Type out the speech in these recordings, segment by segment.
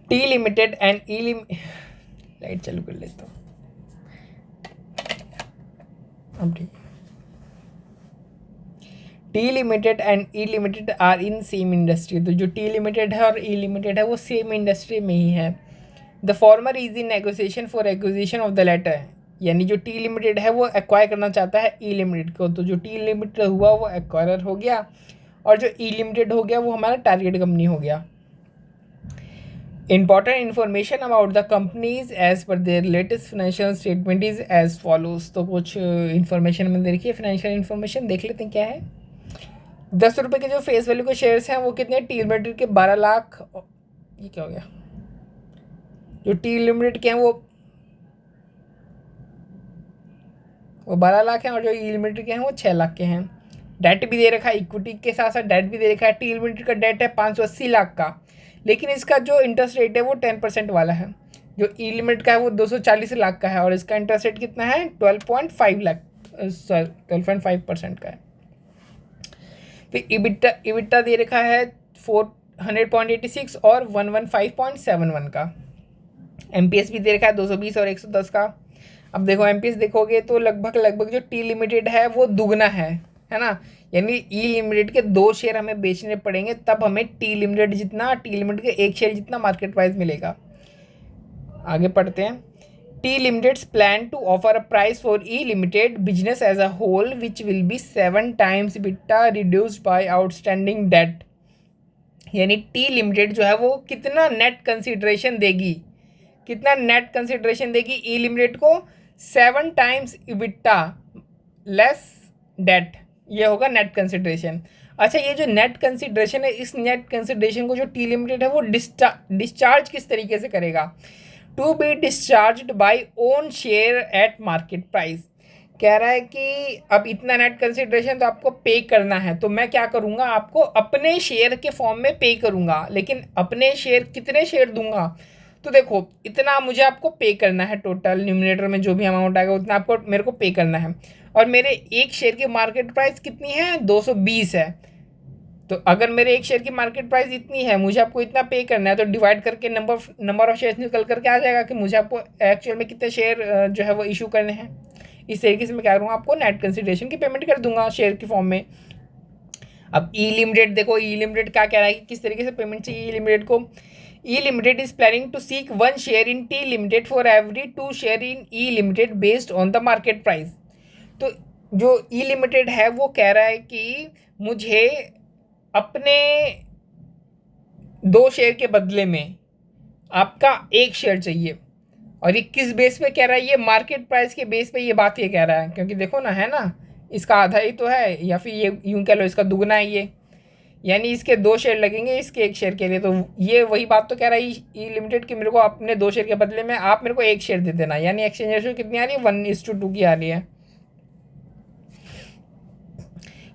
T limited and light चालू कर लेता हूँ अब ठीक। T limited and E limited are in same industry. तो जो टी लिमिटेड है और ई लिमिटेड है वो सेम इंडस्ट्री में ही है। The former is in negotiation for acquisition of the latter. यानी जो टी लिमिटेड है वो एक्वायर करना चाहता है ई लिमिटेड को। तो जो टी लिमिटेड हुआ वो एक्वायर हो गया और जो ई लिमिटेड हो गया वो हमारा टारगेट कंपनी हो गया। Important information about the companies as per their latest financial statement is as follows। तो कुछ इन्फॉर्मेशन में देखिए, फाइनेंशियल इन्फॉर्मेशन देख लेते हैं क्या है। 10 रुपये के जो फेस वैल्यू के शेयर्स हैं वो कितने, टी लिमिटेड के 12 लाख, ये क्या हो गया, जो टी लिमिटेड के हैं वो 12 लाख हैं और जो ई लिमिटेड के हैं वो 6 लाख के हैं। डेट भी दे रखा है, इक्विटी के साथ साथ डेट भी दे रखा है। टी लिमिटेड का डेट है 580 लाख का, लेकिन इसका जो इंटरेस्ट रेट है वो 10% वाला है। जो ई लिमिट का है वो 240 लाख का है और इसका इंटरेस्ट रेट कितना है, 12.5% का है। फिर इबिटा दे रखा है 400.86 और 115.71 का। एमपीएस भी दे रखा है 220 और 110 का। अब देखो एमपीएस देखोगे तो लगभग जो टी लिमिटेड है वो दुगना है ना। यानी ई लिमिटेड के 2 शेयर हमें बेचने पड़ेंगे तब हमें टी लिमिटेड के 1 शेयर जितना मार्केट प्राइस मिलेगा। आगे पढ़ते हैं। T limited's plan to offer a price for E limited business as a whole which will be 7 times beta reduced by outstanding debt. यानी टी लिमिटेड जो है वो कितना नेट कंसिडरेशन देगी ई लिमिटेड को, 7 टाइम्स इबिटा लेस डेट, ये होगा net consideration. अच्छा, ये जो नेट कंसिडरेशन है, इस नेट कंसिडरेशन को जो टी लिमिटेड है वो डिस्चार्ज किस तरीके से करेगा, to be discharged by own share at market price. कह रहा है कि अब इतना नेट कंसिडरेशन तो आपको पे करना है, तो मैं क्या करूँगा, आपको अपने शेयर के फॉर्म में पे करूँगा। लेकिन अपने शेयर कितने शेयर दूंगा, तो देखो इतना मुझे आपको पे करना है, टोटल न्यूमिनेटर में जो भी अमाउंट आएगा उतना आपको मेरे को पे करना है। और मेरे एक शेयर की मार्केट प्राइस कितनी है, 220 है। तो अगर मेरे एक शेयर की मार्केट प्राइस इतनी है, मुझे आपको इतना पे करना है, तो डिवाइड करके नंबर ऑफ शेयर्स निकल करके आ जाएगा कि मुझे आपको एक्चुअल में कितने शेयर जो है वो इशू करने हैं। इस तरीके से मैं क्या करूँगा, आपको नेट कंसिडरेशन की पेमेंट कर दूंगा शेयर के फॉर्म में। अब ई लिमिटेड देखो, ई लिमिटेड क्या कह रहा है कि किस तरीके से पेमेंट चाहिए ई लिमिटेड को। E Limited is planning to seek 1 share in T Limited for every 2 share in E Limited based on the market price। तो जो E Limited है वो कह रहा है कि मुझे अपने 2 शेयर के बदले में आपका 1 शेयर चाहिए। और ये किस बेस पे कह रहा है, ये मार्केट प्राइस के बेस पे ये बात ये कह रहा है, क्योंकि देखो ना, है ना, इसका आधा ही तो है, या फिर ये यूँ कह लो इसका दुगना है ये। यानी इसके 2 शेयर लगेंगे इसके 1 शेयर के लिए। तो ये वही बात तो कह रहा है ई लिमिटेड कि मेरे को अपने 2 शेयर के बदले में आप मेरे को 1 शेयर दे देना। यानी एक्सचेंज रेशियो कितनी आ रही है, 1:2 की आ रही है।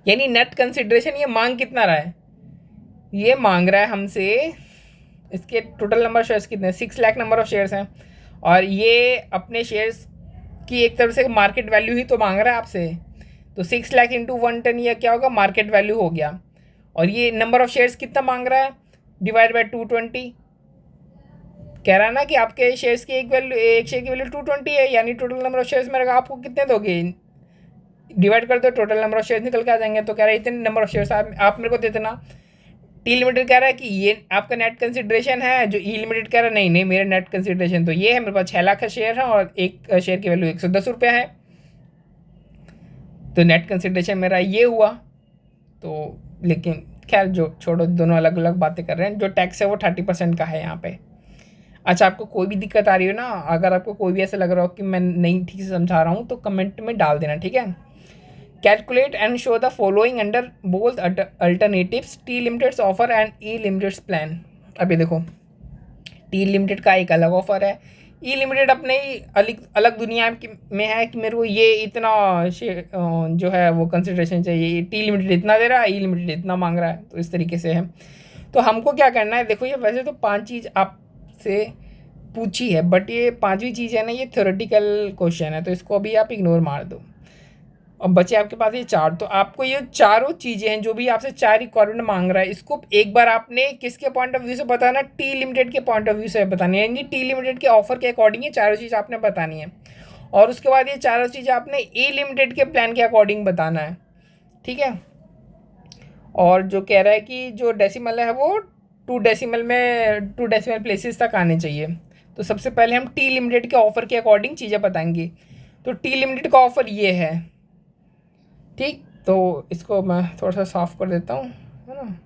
यानी नेट कंसिडरेशन ये मांग कितना रहा है, ये मांग रहा है हमसे, इसके टोटल नंबर ऑफ शेयर्स कितने, 6 लाख नंबर ऑफ शेयर्स हैं। और ये अपने शेयर्स की एक तरफ से मार्केट वैल्यू ही तो मांग रहा है आपसे। तो 6 लाख इंटू 110 ये क्या होगा, मार्केट वैल्यू हो गया। और ये नंबर ऑफ शेयर्स कितना मांग रहा है, डिवाइड बाय 220। कह रहा है ना कि आपके शेयर्स की एक शेयर की वैल्यू 220 है। यानी टोटल नंबर ऑफ शेयर्स मेरे को आपको कितने दोगे, डिवाइड कर दो, टोटल नंबर ऑफ शेयर्स निकल के आ जाएंगे। तो कह रहा है इतने नंबर ऑफ शेयर्स आप मेरे को दे देना। टी लिमिटेड कह रहा है कि ये आपका नेट कंसिडरेशन है। जो ई लिमिटेड कह रहा है नहीं मेरा नेट कंसिडरेशन तो ये है, मेरे पास 6 लाख का शेयर है और एक शेयर की वैल्यू 110 रुपया है। तो नेट कंसिडरेशन मेरा ये हुआ। तो लेकिन खैर जो छोड़ो, दोनों अलग अलग बातें कर रहे हैं। जो टैक्स है वो 30% का है यहाँ पे। अच्छा, आपको कोई भी दिक्कत आ रही हो ना, अगर आपको कोई भी ऐसा लग रहा हो कि मैं नहीं ठीक से समझा रहा हूँ तो कमेंट में डाल देना, ठीक है। Calculate and show the following under both alternatives T limiteds offer and E limiteds plan. अभी देखो, टी लिमिटेड का एक अलग ऑफर है, ई लिमिटेड अपने ही अलग दुनिया में है कि मेरे को ये इतना जो है वो कंसिडरेशन चाहिए। टी लिमिटेड इतना दे रहा है, ई लिमिटेड इतना मांग रहा है। तो इस तरीके से है। तो हमको क्या करना है, देखो ये वैसे तो 5 चीज़ आपसे पूछी है, बट ये 5वीं चीज़ है ना, ये थ्योरेटिकल क्वेश्चन है, तो इसको अभी आप इग्नोर मार दो। और बचे आपके पास ये 4। तो आपको ये चारों चीज़ें हैं, जो भी आपसे 4 रिक्वायरमेंट मांग रहा है, इसको एक बार आपने किसके पॉइंट ऑफ व्यू से बताना, टी लिमिटेड के पॉइंट ऑफ व्यू से बतानी है, यानी टी लिमिटेड के ऑफर के अकॉर्डिंग ये चारों चीज़ आपने बतानी है। और उसके बाद ये चारों चीज़ें आपने ए लिमिटेड के प्लान के अकॉर्डिंग बताना है, ठीक है। और जो कह रहा है कि जो डेसिमल है वो 2 डेसिमल प्लेसेस तक आने चाहिए। तो सबसे पहले हम टी लिमिटेड के ऑफ़र के अकॉर्डिंग चीज़ें बताएंगे। तो टी लिमिटेड का ऑफ़र ये है, ठीक। तो इसको मैं थोड़ा सा साफ कर देता हूँ, है ना।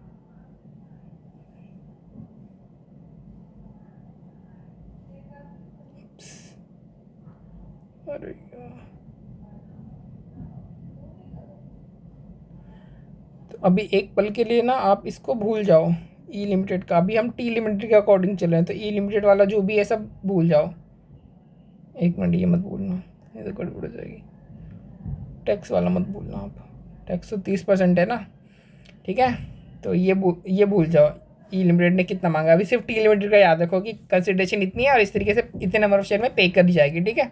अरे तो अभी एक पल के लिए ना आप इसको भूल जाओ, ई लिमिटेड का। अभी हम टी लिमिटेड के अकॉर्डिंग चल रहे हैं, तो ई लिमिटेड वाला जो भी है सब भूल जाओ। एक मिनट, ये मत भूलना, ये तो गड़बड़ हो जाएगी। टैक्स वाला मत भूलना आप, टैक्स तो 30% है ना, ठीक है। तो ये भूल जाओ, ई लिमिटेड ने कितना मांगा। अभी सिर्फ टी लिमिटेड का याद रखो कि कंसिडरेशन इतनी है और इस तरीके से इतने नंबर ऑफ शेयर में पे कर दी जाएगी, ठीक है।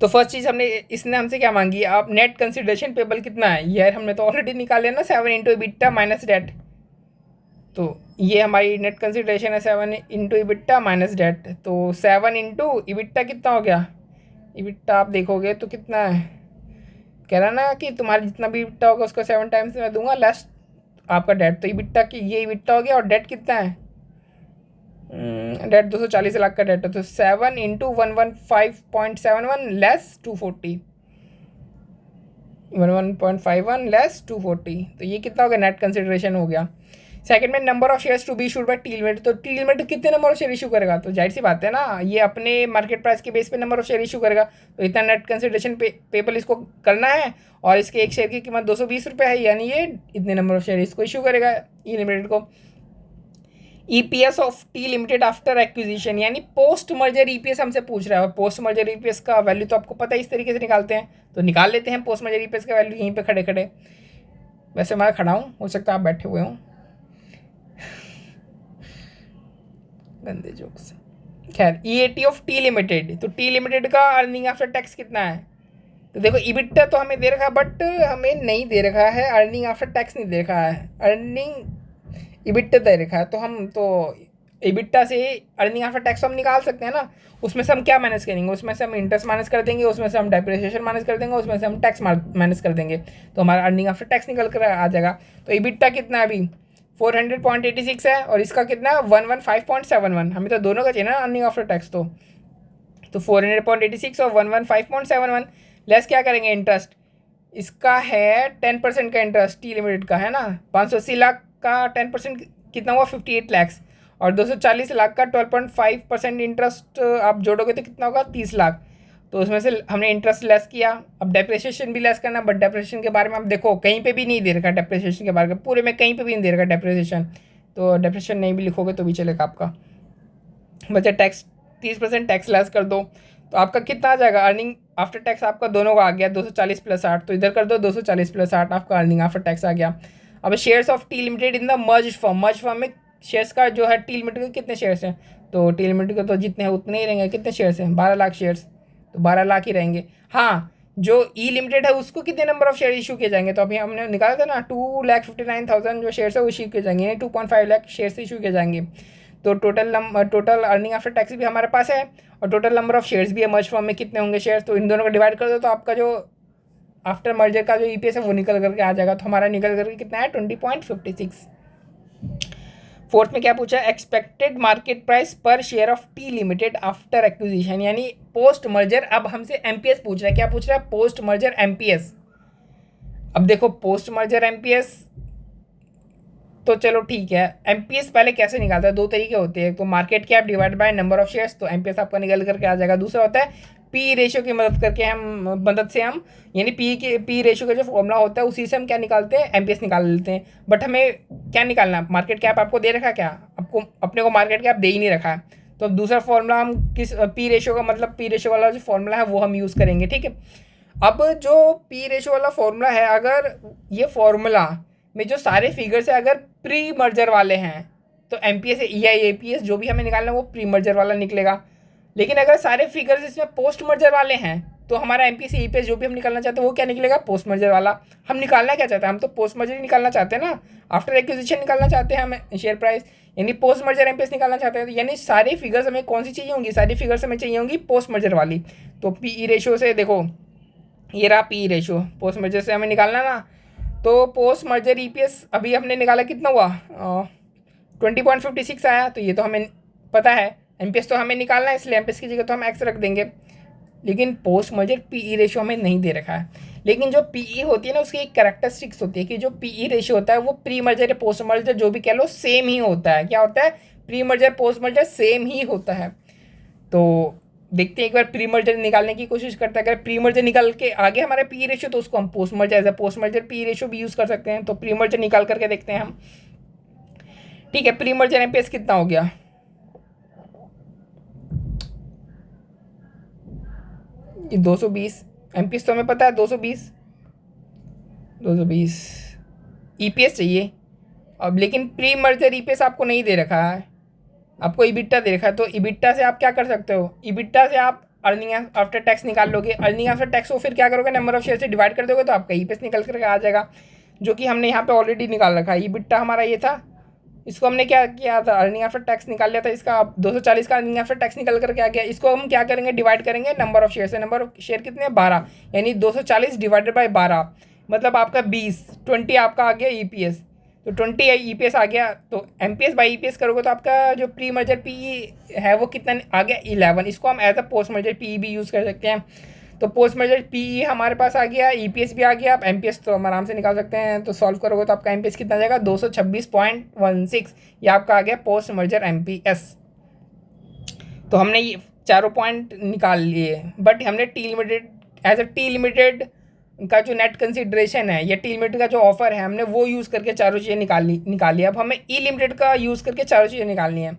तो फर्स्ट चीज़ इसने हमसे क्या मांगी, आप नेट कंसिडरेशन पेबल कितना है, यार हमने तो ऑलरेडी निकाल लिया ना, 7 इंटू EBITDA माइनस डेट। तो ये हमारी नेट कंसिडरेशन है 7 इंटू EBITDA माइनस डेट। तो 7 इंटू EBITDA कितना हो गया, EBITDA आप देखोगे तो कितना है, कह रहा ना कि तुम्हारा जितना भी EBITDA होगा उसको 7 टाइम्स मैं दूंगा लेस आपका डेट। तो EBITDA की ये EBITDA हो गया, और डेट कितना है, डेट 240 लाख का डेट है। तो 7 इंटू 115.71 लेस 240, 11.51 लेस 240। तो ये कितना हो गया, नेट कंसिडरेशन हो गया। सेकंड में number of shares to be issued by T limited. तो टी लिमिटेड कितने नंबर ऑफ शेयर इशू करेगा, तो जाहिर सी बात है ना, ये अपने मार्केट प्राइस के बेस पे नंबर ऑफ शेयर इशू करेगा। तो इतना नेट कंसिडरेशन पेबल इसको करना है, और इसके एक शेयर की कीमत 220 रुपये है, यानी ये इतने नंबर ऑफ शेयर इसको इशू करेगा ई लिमिटेड को। EPS of T limited after acquisition, यानी पोस्ट मर्जर EPS हमसे पूछ रहा है। और पोस्ट मर्जर EPS का वैल्यू तो आपको पता है इस तरीके से निकालते हैं, तो निकाल लेते हैं पोस्ट मर्जर EPS का वैल्यू यहीं पे खड़े खड़े। वैसे मैं खड़ा हूँ, हो सकता है आप बैठे हुए हों, गंदे जोक्स। खैर, EAT ऑफ टी लिमिटेड, तो टी लिमिटेड का अर्निंग आफ्टर टैक्स कितना है। तो देखो EBITDA तो हमें दे रखा है, बट हमें नहीं दे रखा है अर्निंग आफ्टर टैक्स, नहीं दे रखा है, अर्निंग EBITDA दे रखा है। तो हम तो EBITDA से अर्निंग आफ्टर टैक्स हम निकाल सकते हैं ना। उसमें से हम क्या माइनस करेंगे, उसमें से हम इंटरेस्ट माइनस कर देंगे, उसमें से हम डेप्रिसिएशन माइनस कर देंगे, उसमें से हम टैक्स माइनस कर देंगे, तो हमारा अर्निंग आफ्टर टैक्स निकल कर आ जाएगा। तो EBITDA कितना है अभी 400.86 है, और इसका कितना 115.71। हमें तो दोनों का चाहिए ना अर्निंग आफ्टर टैक्स। तो 400.86 और 115.71 लेस क्या करेंगे, इंटरेस्ट। इसका है 10% का इंटरेस्ट टी लिमिटेड का, है ना। 580 लाख का 10% कितना हुआ 58 लैक्स, और 240 लाख का 12.5% इंटरेस्ट आप जोड़ोगे तो कितना होगा 30 लाख। तो उसमें से हमने इंटरेस्ट लेस किया, अब डेप्रिसिएशन भी लेस करना। बट डेप्रिसिएशन के बारे में आप देखो कहीं पे भी नहीं दे रखा डेप्रिसिएशन के बारे में, पूरे में कहीं पे भी नहीं दे रखा डेप्रिसिएशन। तो डेप्रिसिएशन नहीं भी लिखोगे तो भी चलेगा आपका। बचा टैक्स, 30% टैक्स लेस कर दो, तो आपका कितना आ जाएगा अर्निंग आफ्टर टैक्स, आपका दोनों का आ गया 240 प्लस 8। तो इधर कर दो 240 प्लस 8, आपका अर्निंग आफ्टर टैक्स आ गया। अब shares of T limited in the merge form में शेयर्स का जो है टी लिमिटेड के कितने शेयर्स हैं, तो टी लिमिटेड के तो जितने हैं उतने ही रहेंगे। कितने शेयर्स हैं 12 लाख शेयर्स, तो 12 लाख ही रहेंगे। हाँ, जो ई लिमिटेड है उसको कितने नंबर ऑफ शेयर इशू किए जाएंगे, तो अभी हमने निकाला था ना 2,59,000 जो शेयर्स है वो इशू किए जाएंगे, यानी 2.5 लाख शेयर्स इशू किए जाएंगे। तो टोटल अर्निंग आफ्टर टैक्स भी हमारे पास है, और टोटल नंबर ऑफ शेयर्स भी है मर्ज फॉर्म में कितने होंगे शेयर्स। तो इन दोनों को डिवाइड कर दो, तो आपका जो आफ्टर मर्जर का जो EPS है वो निकल करके आ जाएगा। तो हमारा निकल करके कितना है 20.56। फोर्थ में क्या पूछा है, एक्सपेक्टेड मार्केट प्राइस पर share of T limited after acquisition, यानी पोस्ट मर्जर। अब हमसे MPS पूछ रहा है, क्या पूछ रहा है, पोस्ट मर्जर MPS। अब देखो पोस्ट मर्जर MPS तो चलो ठीक है, MPS पहले कैसे निकालता है, दो तरीके होते हैं, तो market cap divide by number of shares, तो MPS आपका निकल करके आ जाएगा। दूसरा होता है पी रेशियो की मदद से हम यानी पी रेशियो का जो फॉर्मूला होता है उसी से हम क्या निकालते हैं, MPS निकाल लेते हैं। बट हमें क्या निकालना है, मार्केट कैप आपको दे रखा, क्या आपको अपने को मार्केट कैप दे ही नहीं रखा है। तो अब दूसरा फॉर्मूला हम किस पी रेशियो का मतलब पी रेशियो वाला जो फॉर्मूला है वो हम यूज़ करेंगे, ठीक है। अब जो पी रेशियो वाला फॉर्मूला है, अगर ये फॉर्मूला में जो सारे फिगर्स है अगर प्री मर्जर वाले हैं तो MPS या APS जो भी हमें निकालना है वो प्री मर्जर वाला निकलेगा। लेकिन अगर सारे फिगर्स इसमें पोस्ट मर्जर वाले हैं तो हमारा M P C E P S जो भी हम निकालना चाहते हैं वो क्या निकलेगा, पोस्ट मर्जर वाला। हम निकालना क्या चाहते हैं, हम तो पोस्ट मर्जर ही निकालना चाहते हैं ना, आफ्टर एक्विजिशन निकालना चाहते हैं हमें शेयर प्राइस, यानी post merger M P S निकालना चाहते हैं। यानी सारी फिगर्स हमें कौन सी चाहिए होंगी, सारी फिगर्स हमें चाहिए होंगी पोस्ट मर्जर वाली। तो पी ई रेशो से देखो, ये रहा P E ratio, post merger से हमें निकालना ना। तो post merger E P S अभी हमने निकाला, कितना हुआ, 20.56 आया। तो ये तो हमें पता है, एम पी एस तो हमें निकालना है, इसलिए एम पी एस की जगह तो हम एक्स रख देंगे। लेकिन पोस्ट मर्जर पी ई रेशो हमें नहीं दे रखा है। लेकिन जो पी ई होती है ना, उसकी एक कैरेक्टरिस्टिक्स होती है कि जो पी ई रेशो होता है वो प्री मर्जर या पोस्ट मर्जर जो भी कह लो सेम ही होता है। क्या होता है, pre merger post merger same ही होता है। तो देखते हैं एक बार प्री मर्जर निकालने की कोशिश करते हैं। अगर प्री मर्जर निकाल के आगे हमारे पी रेशियो, तो उसको हम post merger as a post merger P ratio भी यूज़ कर सकते हैं। तो प्री मर्जर निकाल करके देखते हैं हम। ठीक है, pre merger M P S कितना हो गया, ये 220 एम पी एस तो हमें पता है 220 ई पी एस चाहिए। अब लेकिन pre merger E P S आपको नहीं दे रखा है, आपको इबिट्टा दे रखा है। तो इबिट्टा से आप क्या कर सकते हो, इबिट्टा से आप अर्निंग आफ्टर टैक्स निकाल लोगे। अर्निंग आफ्टर टैक्स को फिर क्या करोगे, नंबर ऑफ शेयर से डिवाइड कर दोगे, तो आपका ई पी एस निकल करके आ जाएगा, जो कि हमने यहाँ पे ऑलरेडी निकाल रखा है। इबिट्टा हमारा ये था, इसको हमने क्या किया था, अर्निंग आफ्टर टैक्स निकाल लिया था, इसका 240 का अर्निंग आफ्टर टैक्स निकल करके आ गया। इसको हम क्या करेंगे, डिवाइड करेंगे नंबर ऑफ शेयर से। नंबर ऑफ शेयर कितने हैं, 12, यानी 240 डिवाइडेड बाई 12, मतलब आपका 20 आपका आ गया ई पी एस। तो 20 ई पी एस आ गया। तो M P S by E P S करोगे तो आपका जो प्री मर्जर पी ई है वो कितना आ गया, 11। इसको हम as a post merger P E भी यूज़ कर सकते हैं। तो पोस्ट मर्जर पी ई हमारे पास आ गया, ई पी एस भी आ गया। आप एम पी एस तो हम आराम से निकाल सकते हैं। तो सॉल्व करोगे तो आपका एम पी एस कितना आ जाएगा, 226.16। ये आपका आ गया post merger M P S. तो हमने ये चारों पॉइंट निकाल लिए, बट हमने T limited as a T limited का जो नेट कंसिडरेशन है या टी लिमिटेड का जो ऑफर है, हमने वो यूज़ करके चारों चीज़ें निकाली। अब हमें ई लिमिटेड का यूज़ करके चारों चीज़ें निकालनी है।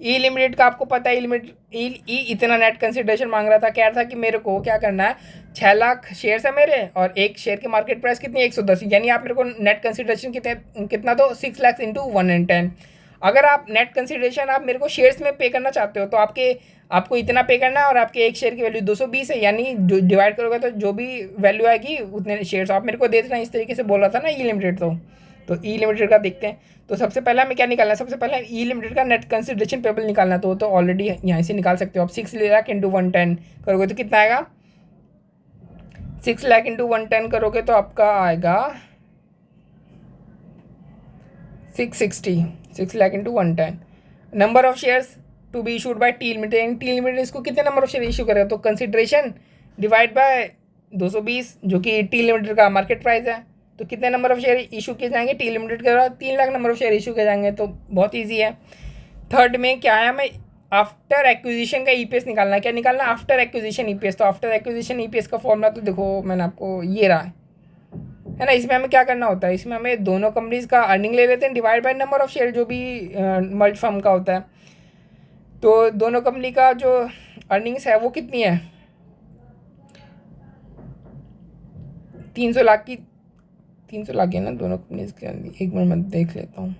ई लिमिटेड का आपको पता है, ई लिमिटेड ई इतना नेट कंसिडरेशन मांग रहा था। कह रहा था कि मेरे को क्या करना है, 6 लाख शेयर्स है मेरे और एक शेयर की मार्केट प्राइस कितनी है, 110, यानी आप मेरे को नेट कंसिडरेशन कितना दो, 6 लाख इंटू 110। अगर आप नेट कंसिडरेशन आप मेरे को शेयर्स में पे करना चाहते हो, तो आपको इतना पे करना है और आपके एक शेयर की वैल्यू 220 है, यानी डिवाइड करोगे तो जो भी वैल्यू आएगी उतने शेयर्स आप मेरे को दे देना। इस तरीके से बोला था ना ई लिमिटेड। तो ई लिमिटेड का देखते हैं। तो सबसे पहले हमें क्या निकालना है, सबसे पहले ई लिमिटेड का नेट कंसिडरेशन पेबल निकालना। तो ऑलरेडी यहाँ से निकाल सकते हो आप। 6 लाख इंटू 110 करोगे तो कितना आएगा, 6 लाख इंटू 110 करोगे तो आपका आएगा 660, 6 lakh into 110। Number of shares to be issued by T limited, T limited इसको कितने नंबर ऑफ शेयर इशू करेगा, तो कंसिडरेशन डिवाइड बाय 220 जो कि टी लिमिटेड का मार्केट प्राइस है। तो कितने नंबर ऑफ शेयर इशू किए जाएंगे, टी लिमिटेड के 3 lakh number of share issue किए जाएंगे। तो बहुत ईजी है। थर्ड में क्या है, हमें आफ्टर एक्विजिशन का ई पी एस निकालना है। क्या निकालना, after acquisition E P S. तो after acquisition E P S का फॉर्मूला तो देखो मैंने आपको ये रहा है ना। इसमें हमें क्या करना होता है, इसमें हमें दोनों कंपनीज का अर्निंग ले लेते हैं divide by number of share जो भी मर्ज फर्म का होता है। तो दोनों कंपनी का जो अर्निंग्स है वो कितनी है, 300 लाख की, 300 लाख है ना दोनों कंपनीज के। एक मिनट मैं देख लेता हूँ।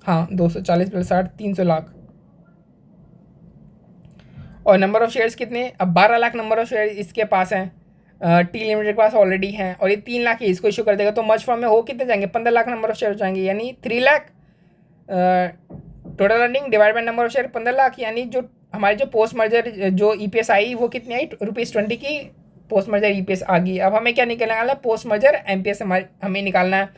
हाँ, 240 प्लस 60, 300 लाख। और नंबर ऑफ शेयर्स कितने, अब 12 लाख नंबर ऑफ शेयर इसके पास हैं, टी लिमिटेड के पास ऑलरेडी हैं, और ये 3 लाख ही इसको इशू कर देगा। तो मर्ज फर्म में हो कितने जाएंगे, 15 लाख नंबर ऑफ शेयर हो जाएंगे, यानी 3 lakh total earning divide by number of share 15 lakh. यानी जो हमारी जो पोस्ट मर्जर जो ई पी एस आई वो कितनी आई, ₹20 की post merger E P S आ गई। अब हमें क्या निकालना है, post merger M P S हमें निकालना है।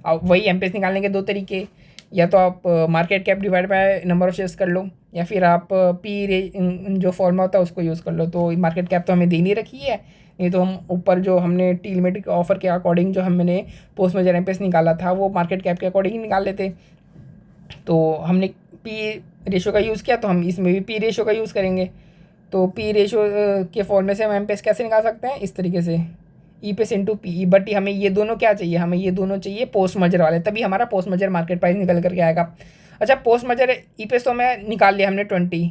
अब वही एम पी एस निकालने के दो तरीके, या तो आप market cap divide by number of shares कर लो, या फिर आप पी जो फॉर्मूला होता है उसको यूज़ कर लो। तो मार्केट कैप तो हमें देनी रखी है, नहीं तो हम ऊपर जो हमने टी लिमिटेड के ऑफर के अकॉर्डिंग जो हमने post merger M P S निकाला था वो मार्केट कैप के अकॉर्डिंग ही निकाल लेते। तो हमने पी रेशो का यूज़ किया, तो हम इसमें भी पी रेशो का यूज़ करेंगे। तो पी रेशो के फॉर्मूले से हम एम पी एस कैसे निकाल सकते हैं, इस तरीके से ई P S into P E. But हमें ये दोनों क्या चाहिए, हमें ये दोनों चाहिए पोस्ट मर्जर वाले, तभी हमारा पोस्ट मर्जर मार्केट प्राइस निकल करके आएगा। अच्छा, post merger E P S तो हमें निकाल लिया हमने 20।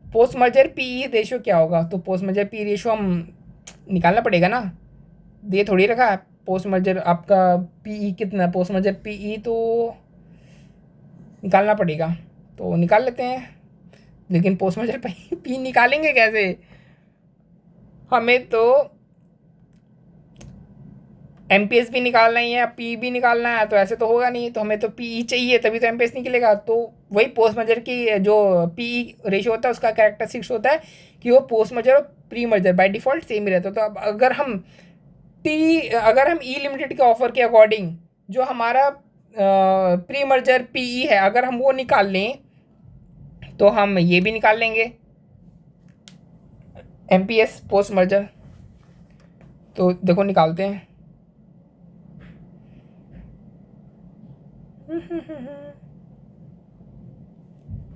पोस्ट मर्जर पी ई रेशो क्या होगा, तो पोस्ट मर्जर पी रेशो हम निकालना पड़ेगा ना, दे थोड़ी रखा है। पोस्ट मर्जर आपका पी ई कितना, पोस्ट मर्जर पी ई तो निकालना पड़ेगा, तो निकाल लेते हैं। लेकिन पोस्ट मर्जर पी निकालेंगे कैसे, हमें तो एमपीएस भी निकालना ही है, पी भी निकालना है, तो ऐसे तो होगा नहीं, तो हमें तो पीई चाहिए तभी तो एमपीएस निकलेगा। तो वही पोस्ट मर्जर की जो पीई रेशियो होता है उसका कैरेक्टरिस्टिक्स होता है कि वो पोस्ट मर्जर और pre merger by default same ही रहता है। तो अब अगर हम ई लिमिटेड के ऑफर के अकॉर्डिंग जो हमारा प्री मर्जर पीई है अगर हम वो निकाल लें तो हम ये भी निकाल लेंगे एमपीएस पोस्ट मर्जर। तो देखो निकालते हैं।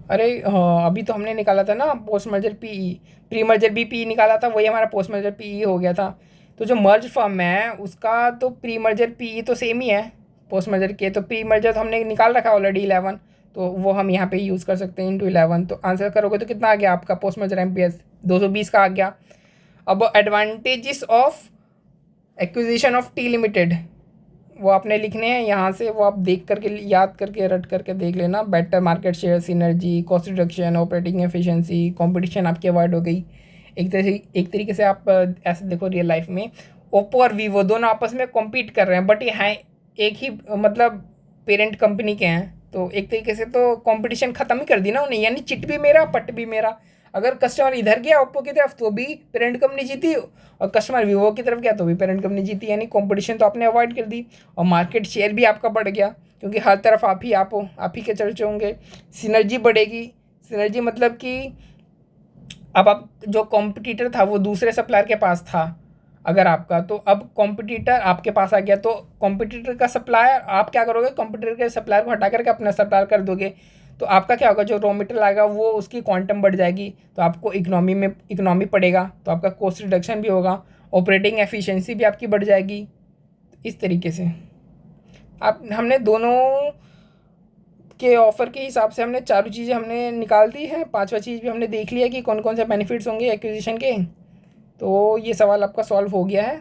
अरे हाँ, अभी तो हमने निकाला था ना post merger P E, pre merger भी पीई निकाला था, वही हमारा पोस्ट मर्जर पीई हो गया था। तो जो मर्ज फर्म है उसका तो प्री मर्जर पीई तो सेम ही है पोस्ट मर्जर के, तो प्री मर्जर तो हमने निकाल रखा है ऑलरेडी 11, तो वो हम यहाँ पे यूज़ कर सकते हैं इंटू 11। तो आंसर करोगे तो कितना आ गया आपका पोस्ट मर्जर एमपीएस 220 का आ गया। अब advantages of acquisition of T limited वो आपने लिखने हैं यहाँ से, वो आप देख करके याद करके रट करके देख लेना। Better market share, synergy, cost reduction, operating efficiency, competition आपकी अवॉइड हो गई। एक तरीके से आप ऐसे देखो रियल लाइफ में ओप्पो और वीवो दोनों आपस में कॉम्पीट कर रहे हैं, बट ये हैं एक ही मतलब पेरेंट कंपनी के हैं, तो एक तरीके से तो कंपटीशन ख़त्म ही कर दी ना उन्हें, यानी चिट भी मेरा पट भी मेरा। अगर कस्टमर इधर गया ओप्पो की तरफ तो भी पेरेंट कंपनी जीती, और कस्टमर वीवो की तरफ गया तो भी पेरेंट कंपनी जीती, यानी कंपटीशन तो आपने अवॉइड कर दी और मार्केट शेयर भी आपका बढ़ गया क्योंकि हर तरफ आप हो, आप ही के चर्चे होंगे। सिनर्जी बढ़ेगी, सिनर्जी मतलब कि अब आप जो कॉम्पिटिटर था वो दूसरे सप्लायर के पास था अगर आपका, तो अब कॉम्पिटिटर आपके पास आ गया, तो कॉम्पिटिटर का सप्लायर आप क्या करोगे, कॉम्पिटिटर के सप्लायर को हटा करके अपना सप्लायर कर दोगे, तो आपका क्या होगा, जो रॉ मटेरियल आएगा वो उसकी क्वांटम बढ़ जाएगी, तो आपको इकोनॉमी पड़ेगा, तो आपका कॉस्ट रिडक्शन भी होगा, ऑपरेटिंग एफिशिएंसी भी आपकी बढ़ जाएगी। इस तरीके से आप हमने दोनों के ऑफ़र के हिसाब से हमने चारों चीज़ें हमने निकाल दी है, पांचवा चीज़ भी हमने देख लिया कि कौन कौन से बेनिफिट्स होंगे एक्विजिशन के। तो ये सवाल आपका सॉल्व हो गया है।